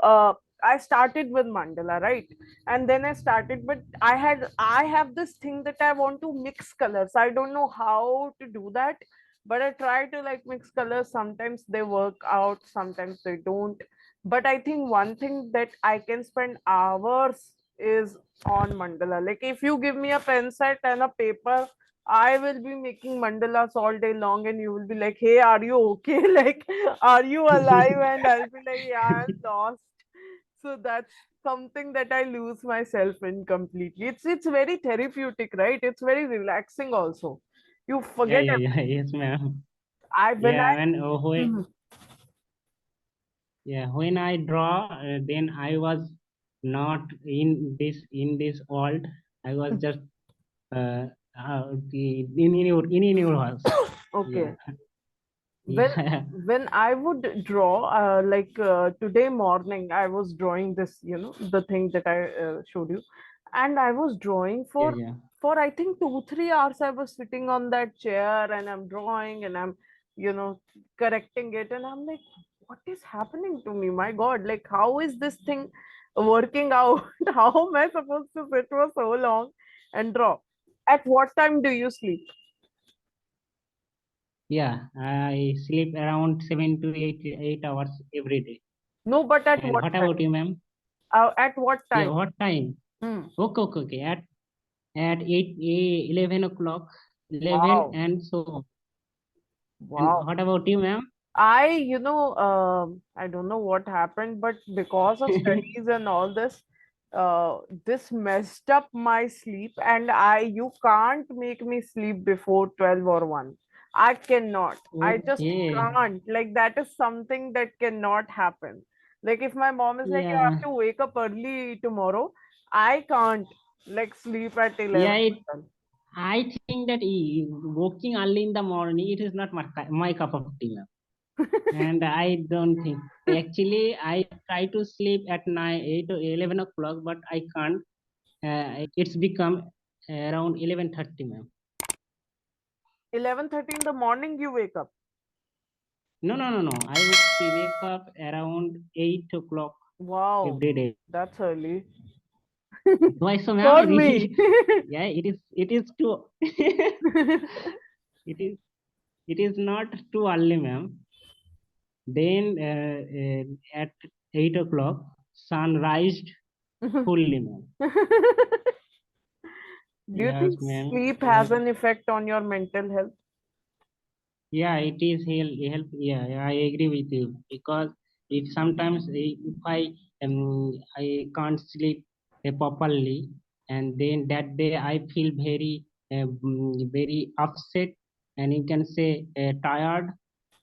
I started with mandala, right? And then I started, but I have this thing that I want to mix colors. I don't know how to do that, but I try to like mix colors. Sometimes they work out, sometimes they don't. But I think one thing that I can spend hours is on mandala. Like if you give me a pen set and a paper, I will be making mandalas all day long, and you will be like, "Hey, are you okay? Like, are you alive?" And I'll be like, "Yeah, I'm lost." So that's something that I lose myself in completely. It's very therapeutic, right? It's very relaxing also. You Yeah, forget yeah, yeah. everything. Yes, ma'am. I when Yeah, I when Mhm. when I draw, then I was not in this world. I was just in your house. Yeah, Okay. when yeah, when I would draw, like today morning I was drawing this, the thing that I showed you, and I was drawing yeah, for yeah. I think 2 3 hours. I was sitting on that chair and I'm drawing and I'm you know correcting it, and I'm like, what is happening to me? My god, like how is this thing working out? How am I supposed to sit for so long and draw? At what time do you sleep? Yeah, I sleep around 7 to 8 hours every day. No, but at And what what about time? you, ma'am? At what Yeah, time? what time? Hmm. Okay, okay, okay. At 11 o'clock, 11 Wow. and so. And Wow. what about you, ma'am? I don't know what happened, but because of studies and all this, this messed up my sleep, and you can't make me sleep before 12 or 1. I cannot. I just Okay. can't. Like, that is something that cannot happen. Like, if my mom is like, you have Yeah, to wake up early tomorrow, I can't, like, sleep at 11 yeah. or 12. I think that walking early in the morning, it is not my cup of tea, ma'am. And I don't think. Actually, I try to sleep at 9, 8 or 11 o'clock, but I can't. It's become around 11:30, ma'am. 11:30 in the morning, you wake up. No, no, no, no. I would wake up around 8 o'clock Wow, every day. that's early. Why so, ma'am? For me. Yeah, it is too. it is it is not too early, ma'am. Then at 8 o'clock, sun rised Do fully, ma'am. you Yes, think ma'am. sleep has an effect on your mental health? Yeah, it is help. Yeah, yeah, I agree with you because if sometimes if I can't sleep properly, and then that day I feel very upset, and you can say tired,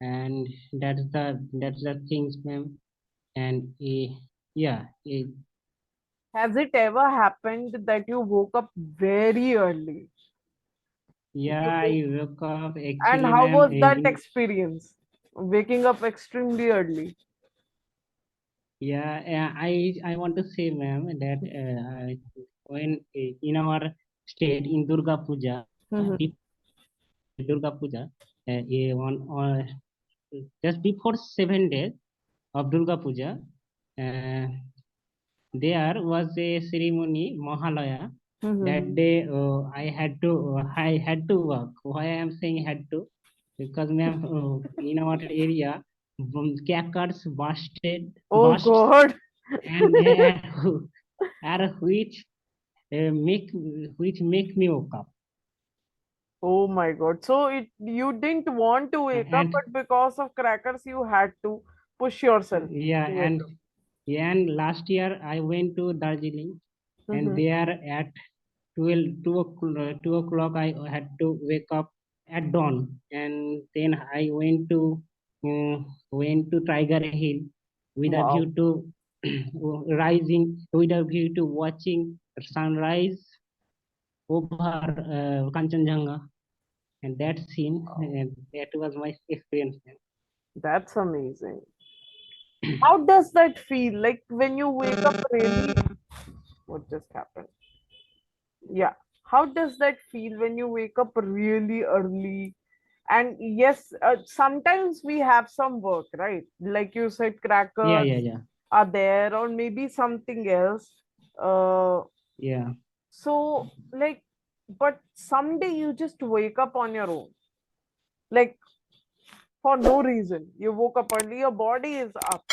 and that's the things, ma'am. And yeah, Has it ever happened that you woke up very early? You yeah, woke, I woke up and actually, how ma'am. was that experience? Waking up extremely early. Yeah, I want to say, ma'am, that when in our state in Durga Puja, Mhm. Durga Puja, just before 7 days of Durga Puja, uh, there was a ceremony Mahalaya. That Mhm. day, I had to work. Why I am saying had to? Because, ma'am, in our area, crackers Oh burst, God. and and make which make me woke up. Oh my God. So you didn't want to wake up, And but because of crackers, you had to push yourself yeah, to wake up. and last year I went to Darjeeling, and Mhm. there at 2 o'clock I had to wake up at dawn, and then I went to Tiger Hill with a view Wow. to rising, with a view to watching sunrise over Kanchenjunga, and that scene, Wow. that was my experience. That's amazing. How does that feel? Like when you wake up really, what just happened? Yeah. How does that feel when you wake up really early? And yes, sometimes we have some work, right? Like you said, Yeah, yeah, crackers. yeah. are there, or maybe something else. Uh, Yeah, so like, but someday you just wake up on your own, like for no reason. You woke up early, your body is up.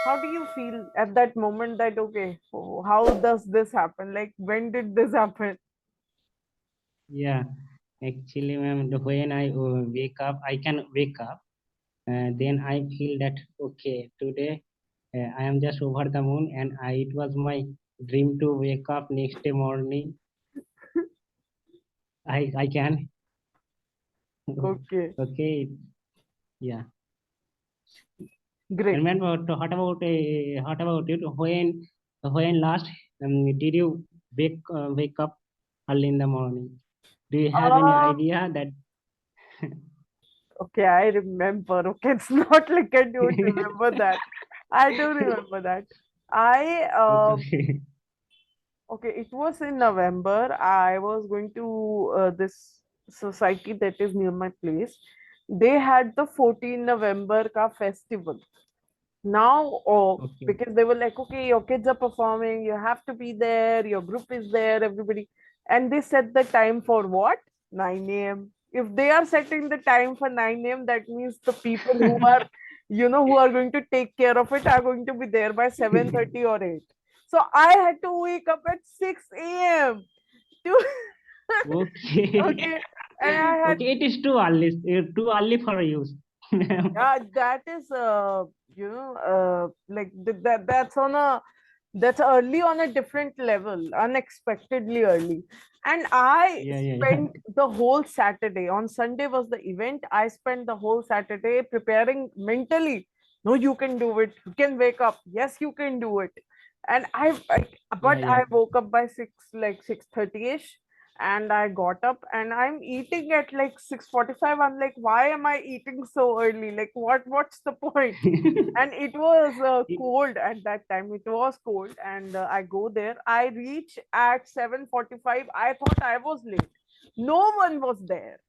How do you feel at that moment that, okay, oh, how does this happen? Like, when did this happen? yeah. Actually, ma'am, when I wake up, I can wake up. Then I feel that okay, today I am just over the moon, and it was my dream to wake up next day morning. I can. Okay, Okay, yeah. great. And man, what about it? When last did you wake up early in the morning? Do you have any Um, idea that? okay, I remember. Okay, it's not like I don't remember that. I do remember that. I Okay. okay, it was in November. I was going to this society that is near my place. They had the 14 November ka festival. Now, oh, Okay. because they were like, okay, your kids are performing, you have to be there, your group is there, everybody. And they set the time for what? 9 a.m. If they are setting the time for 9 a.m., that means the people who are, who are going to take care of it are going to be there by 7:30 or 8. So I had to wake up at 6 a.m. to Okay. okay, and I had Okay, it is too early for you. yeah, that is like that's on a that's early on a different level, unexpectedly early. And I Yeah, yeah, yeah. spent the whole Saturday. On Sunday was the event. I spent the whole Saturday preparing mentally. No, you can do it. You can wake up. Yes, you can do it. And Yeah, but yeah. I woke up by 6, like 6:30 ish, and I got up and I'm eating at like 6:45. I'm like, why am I eating so early? Like, what's the point? And it was cold at that time. It was cold, and I go there. I reach at 7:45. I thought I was late. No one was there,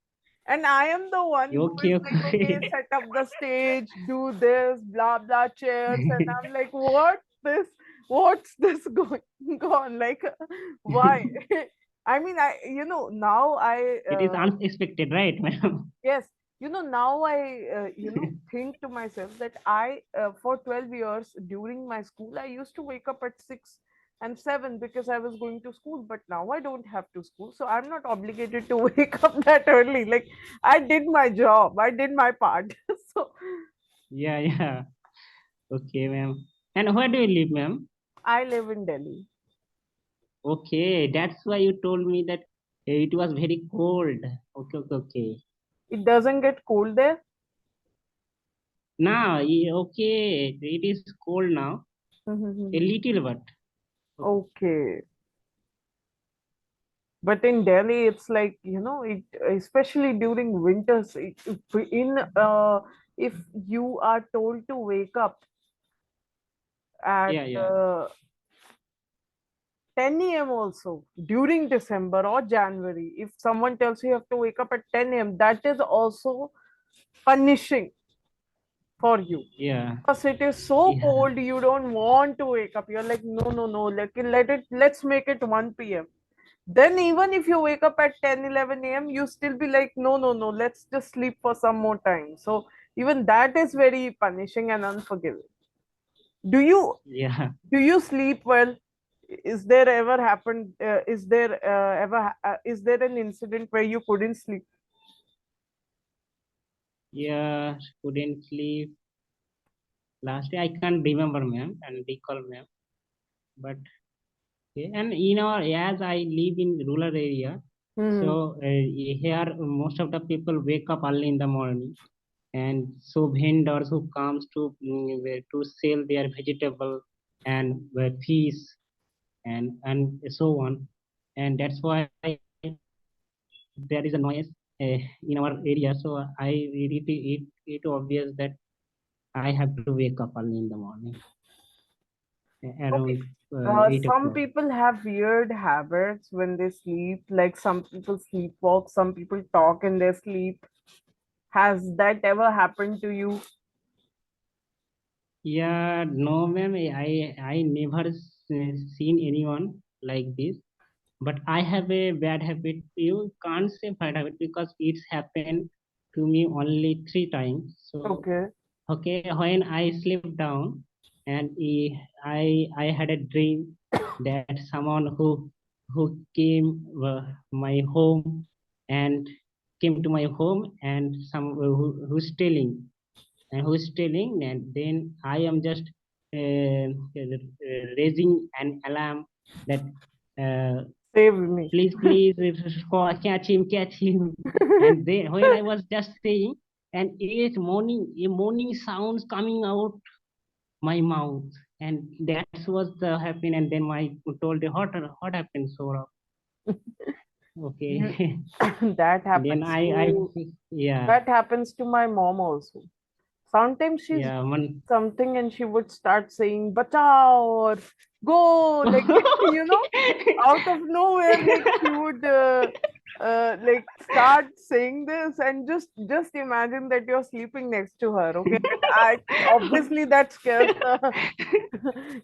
and I am the one who is Okay, like, okay, okay. set up the stage, do this, blah blah chairs, and I'm like, what's this going on? Like, why? I mean, now I It is unexpected, right, ma'am? yes, now I think to myself that I for 12 years during my school I used to wake up at 6 and 7 because I was going to school, but now I don't have to school, so I'm not obligated to wake up that early. Like, I did my job, I did my part. So Yeah, yeah. Okay, ma'am. And where do you live, ma'am? I live in Delhi. Okay, that's why you told me that it was very cold. Okay, okay, okay. It doesn't get cold there. Now, okay, it is cold now, a little but. Okay. Okay, but in Delhi it's like, it, especially during winters, in if you are told to wake up at Yeah, yeah, 10 a.m. also during December or January, if someone tells you have to wake up at 10 a.m., that is also punishing for you, yeah, because it is so yeah, cold you don't want to wake up. You're like, no, no, no, let's make it 1 p.m. Then even if you wake up at 10, 11 a.m., you still be like, no, no, no, let's just sleep for some more time. So even that is very punishing and unforgiving. Do you yeah. do you sleep well? Is there ever happened? Is there an incident where you couldn't sleep? Yeah, couldn't sleep. Lastly, I can't remember, ma'am, and recall, ma'am. But okay. And as I live in rural area, Hmm. so here most of the people wake up early in the morning, and so vendors who comes to sell their vegetable and fish and so on, and that's why there is a noise in our area. So it obvious that I have to wake up early in the morning Okay. around 8 Some o'clock. people have weird habits when they sleep. Like, some people sleepwalk, some people talk in their sleep. Has that ever happened to you? Yeah, no, ma'am. I never seen anyone like this. But I have a bad habit. You can't say bad habit because it's happened to me only 3 times. So Okay. okay, when I slept down and I had a dream that someone who came my home and came to my home and some who's stealing and who's stealing, and then I am just raising an alarm that uh, Save me. please catch him. And then when I was just saying, and a morning sounds coming out my mouth, and that was the happen. And then my told the what happened, Sora. You Okay. that Then happens to yeah, that happens to my mom also. Sometimes she's yeah, doing something and she would start saying "bachao" or "go," like out of nowhere, like she would like start saying this, and just imagine that you're sleeping next to her, okay? And I obviously that scares the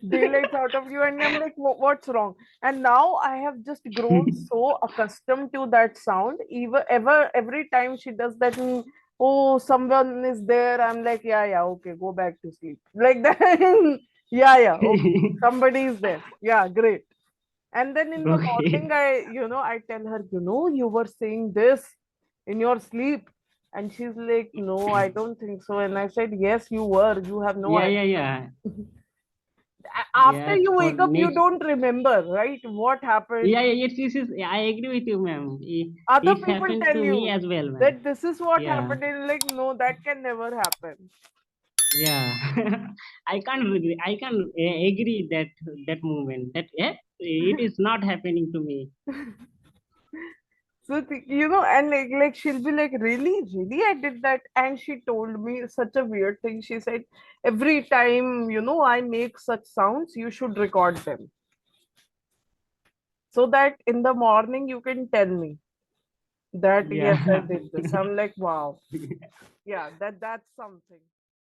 daylights out of you, and I'm like, What's wrong?" And now I have just grown so accustomed to that sound. Even ever every time she does that, oh, someone is there, I'm like, yeah, yeah, okay, go back to sleep, like that. Yeah, yeah, okay, somebody is there, yeah, great. And then in the morning, okay. I tell her, you were saying this in your sleep. And she's like, no, I don't think so. And I said, yes, you were. You have no Yeah, idea. yeah, yeah, After yeah. you For wake up, you next, don't remember, right? What happened. yeah, yeah, yes. Yeah, I agree with you, ma'am. Other It's people happened tell to me you as well, ma'am. that this is what Yeah, happened. And like, no, that can never happen. yeah. I can agree that moment that it is not happening to me. So, and like she'll be like, really, really, I did that. And she told me such a weird thing. She said, every time, I make such sounds, you should record them so that in the morning you can tell me that, yes, I Yeah. did this. I'm like, wow. Yeah, that's something.